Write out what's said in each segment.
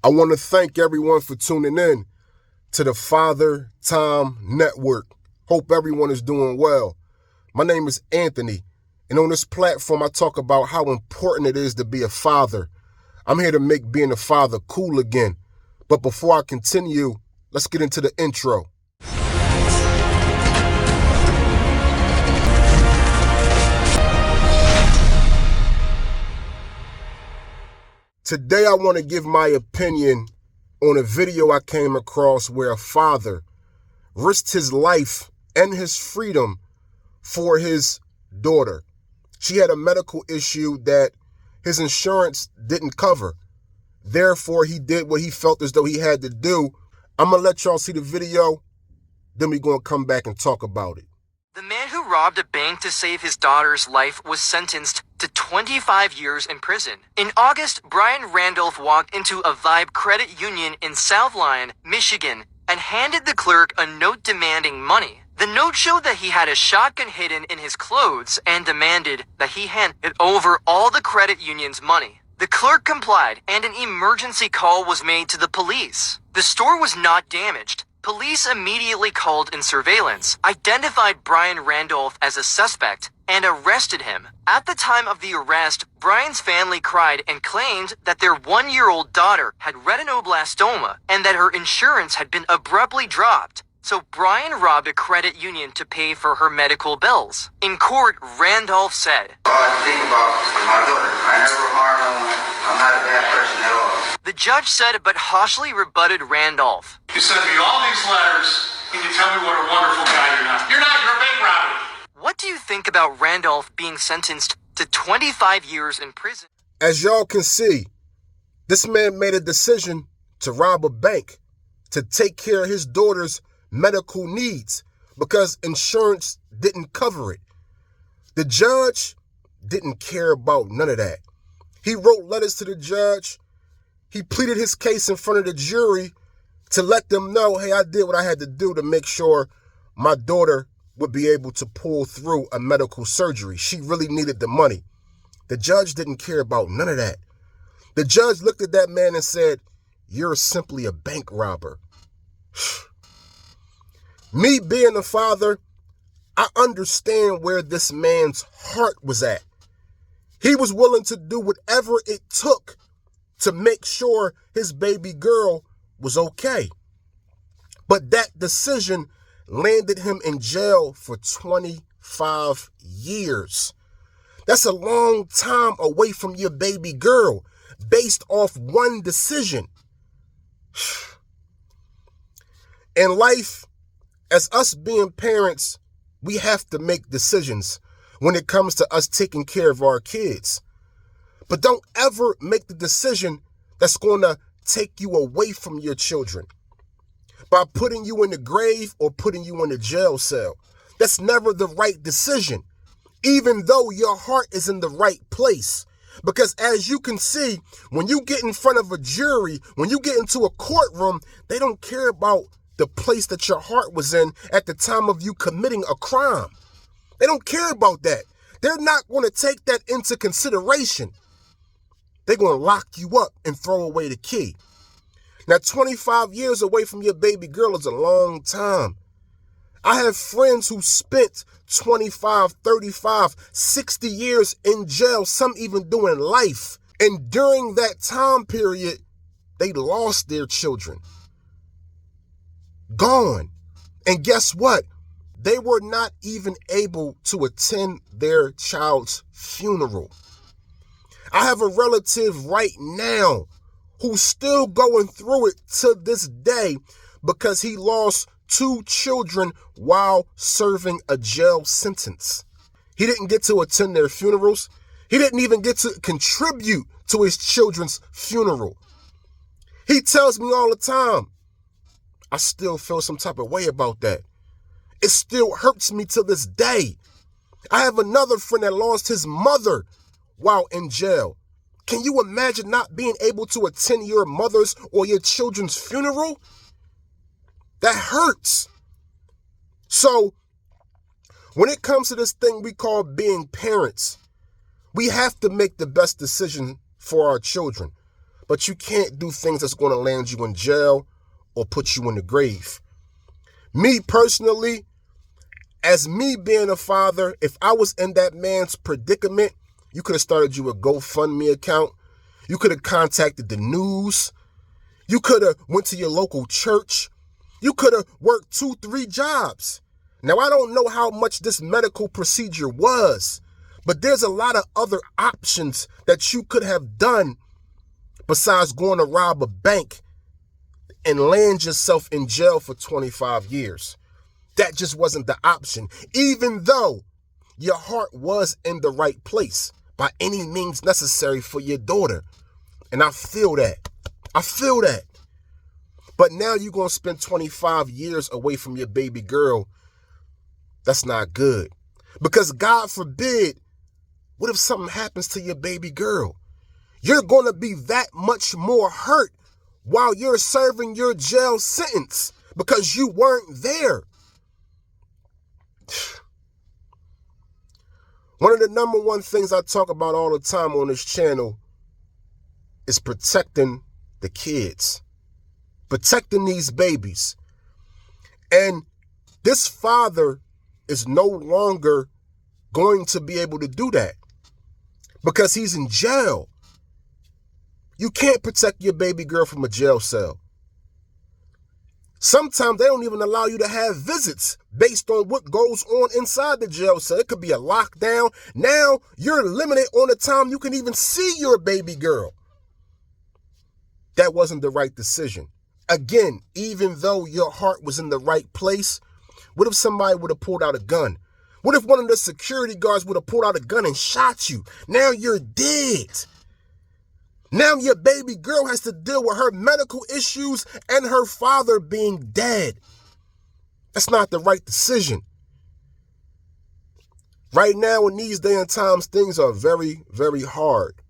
I want to thank everyone for tuning in to the Father Time Network. Hope everyone is doing well. My name is Anthony, and on this platform, I talk about how important it is to be a father. I'm here to make being a father cool again. But before I continue, let's get into the intro. Today, I want to give my opinion on a video I came across where a father risked his life and his freedom for his daughter. She had a medical issue that his insurance didn't cover. Therefore, he did what he felt as though he had to do. I'm going to let y'all see the video, then we're going to come back and talk about it. The man who robbed a bank to save his daughter's life was sentenced to 25 years in prison. In August, Brian Randolph walked into a Vibe credit union in South Lyon, Michigan, and handed the clerk a note demanding money. The note showed that he had a shotgun hidden in his clothes and demanded that he hand it over all the credit union's money. The clerk complied, and an emergency call was made to the police. The store was not damaged. Police immediately called in surveillance, identified Brian Randolph as a suspect, and arrested him. At the time of the arrest, Brian's family cried and claimed that their 1-year-old daughter had retinoblastoma and that her insurance had been abruptly dropped. So Brian robbed a credit union to pay for her medical bills. In court, Randolph said, All I think about is my daughter. I never harmed no one. I'm not a bad person at all. The judge said, but harshly rebutted Randolph. You send me all these letters, and you tell me what a wonderful guy you're not. You're not, you're a bank robber. What do you think about Randolph being sentenced to 25 years in prison? As y'all can see, this man made a decision to rob a bank to take care of his daughter's medical needs because insurance didn't cover it. The judge didn't care about none of that. He wrote letters to the judge. He pleaded his case in front of the jury to let them know, hey, I did what I had to do to make sure my daughter would be able to pull through a medical surgery. She really needed the money. The judge didn't care about none of that. The judge looked at that man and said, you're simply a bank robber. Me being a father, I understand where this man's heart was at. He was willing to do whatever it took to make sure his baby girl was okay. But that decision landed him in jail for 25 years. That's a long time away from your baby girl based off one decision. In life, as us being parents, we have to make decisions when it comes to us taking care of our kids. But don't ever make the decision that's going to take you away from your children by putting you in the grave or putting you in a jail cell. That's never the right decision, even though your heart is in the right place. Because as you can see, when you get in front of a jury, when you get into a courtroom, they don't care about the place that your heart was in at the time of you committing a crime. They don't care about that. They're not going to take that into consideration. They're going to lock you up and throw away the key. Now, 25 years away from your baby girl is a long time. I have friends who spent 25, 35, 60 years in jail, some even doing life. And during that time period, they lost their children. Gone. And guess what? They were not even able to attend their child's funeral. I have a relative right now who's still going through it to this day because he lost 2 children while serving a jail sentence. He didn't get to attend their funerals. He didn't even get to contribute to his children's funeral. He tells me all the time, I still feel some type of way about that. It still hurts me to this day. I have another friend that lost his mother while in jail. Can you imagine not being able to attend your mother's or your children's funeral? That hurts. So when it comes to this thing we call being parents, we have to make the best decision for our children. but you can't do things that's going to land you in jail or put you in the grave. Me personally, as me being a father, if I was in that man's predicament, you could have started you a GoFundMe account. You could have contacted the news. You could have went to your local church. You could have worked 2-3 jobs. Now, I don't know how much this medical procedure was, but there's a lot of other options that you could have done besides going to rob a bank and land yourself in jail for 25 years. That just wasn't the option, even though your heart was in the right place by any means necessary for your daughter. And I feel that. But now you're going to spend 25 years away from your baby girl. That's not good. Because God forbid, what if something happens to your baby girl? You're going to be that much more hurt while you're serving your jail sentence because you weren't there. One of the number one things I talk about all the time on this channel is protecting the kids, protecting these babies. And this father is no longer going to be able to do that because he's in jail. You can't protect your baby girl from a jail cell. Sometimes they don't even allow you to have visits based on what goes on inside the jail cell. It could be a lockdown. Now you're limited on the time you can even see your baby girl. That wasn't the right decision. Again, even though your heart was in the right place, what if somebody would have pulled out a gun? What if one of the security guards would have pulled out a gun and shot you? Now you're dead. Now your baby girl has to deal with her medical issues and her father being dead. That's not the right decision. Right now, in these day and times, things are very, very hard.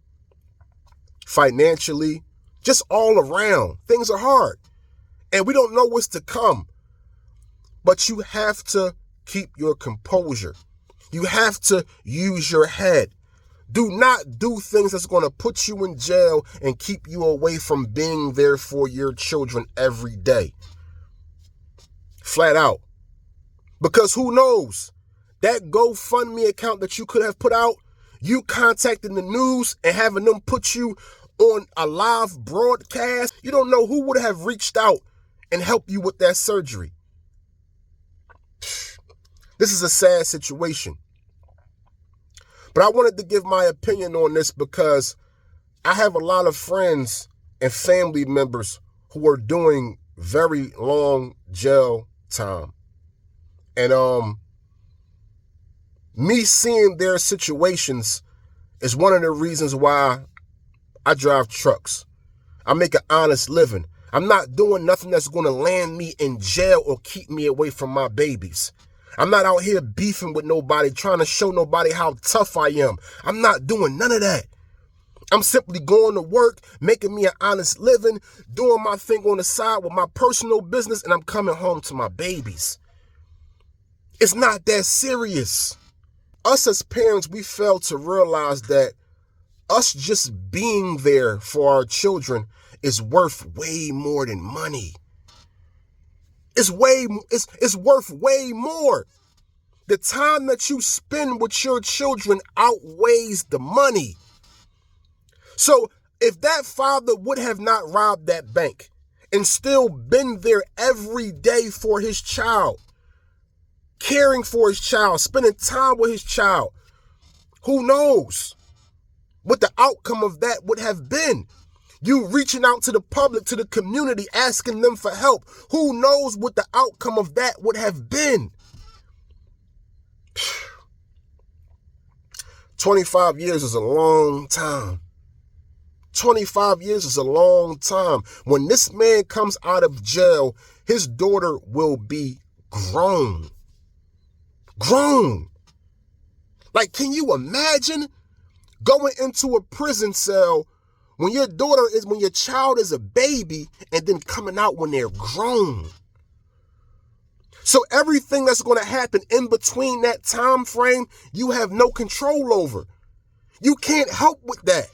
Financially, just all around, things are hard. And we don't know what's to come. But you have to keep your composure. You have to use your head. Do not do things that's going to put you in jail and keep you away from being there for your children every day. Flat out. Because who knows? That GoFundMe account that you could have put out, you contacting the news and having them put you on a live broadcast, you don't know who would have reached out and helped you with that surgery. This is a sad situation. But I wanted to give my opinion on this because I have a lot of friends and family members who are doing very long jail time. And me seeing their situations is one of the reasons why I drive trucks. I make an honest living. I'm not doing nothing that's going to land me in jail or keep me away from my babies. I'm not out here beefing with nobody, trying to show nobody how tough I am. I'm not doing none of that. I'm simply going to work, making me an honest living, doing my thing on the side with my personal business, and I'm coming home to my babies. It's not that serious. Us as parents, we fail to realize that us just being there for our children is worth way more than money. It's worth way more. The time that you spend with your children outweighs the money. So if that father would have not robbed that bank and still been there every day for his child, caring for his child, spending time with his child, who knows what the outcome of that would have been? You reaching out to the public, to the community, asking them for help. Who knows what the outcome of that would have been? 25 years is a long time. 25 years is a long time. When this man comes out of jail, his daughter will be grown. Grown. Like, can you imagine going into a prison cell when your child is a baby and then coming out when they're grown? So everything that's going to happen in between that time frame, you have no control over. You can't help with that.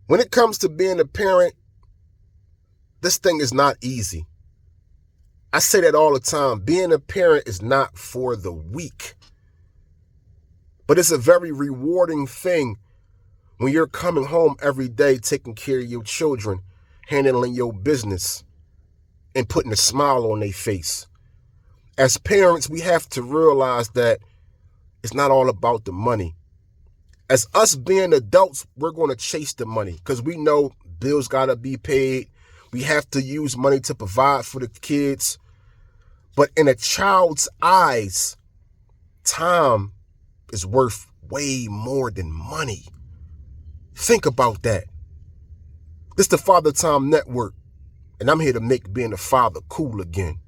When it comes to being a parent, this thing is not easy. I say that all the time. Being a parent is not for the weak. But it's a very rewarding thing when you're coming home every day, taking care of your children, handling your business, and putting a smile on their face. As parents, we have to realize that it's not all about the money. As us being adults, we're going to chase the money because we know bills got to be paid. We have to use money to provide for the kids. But in a child's eyes, time is worth way more than money. Think about that. This is the Father Time Network, and I'm here to make being a father cool again.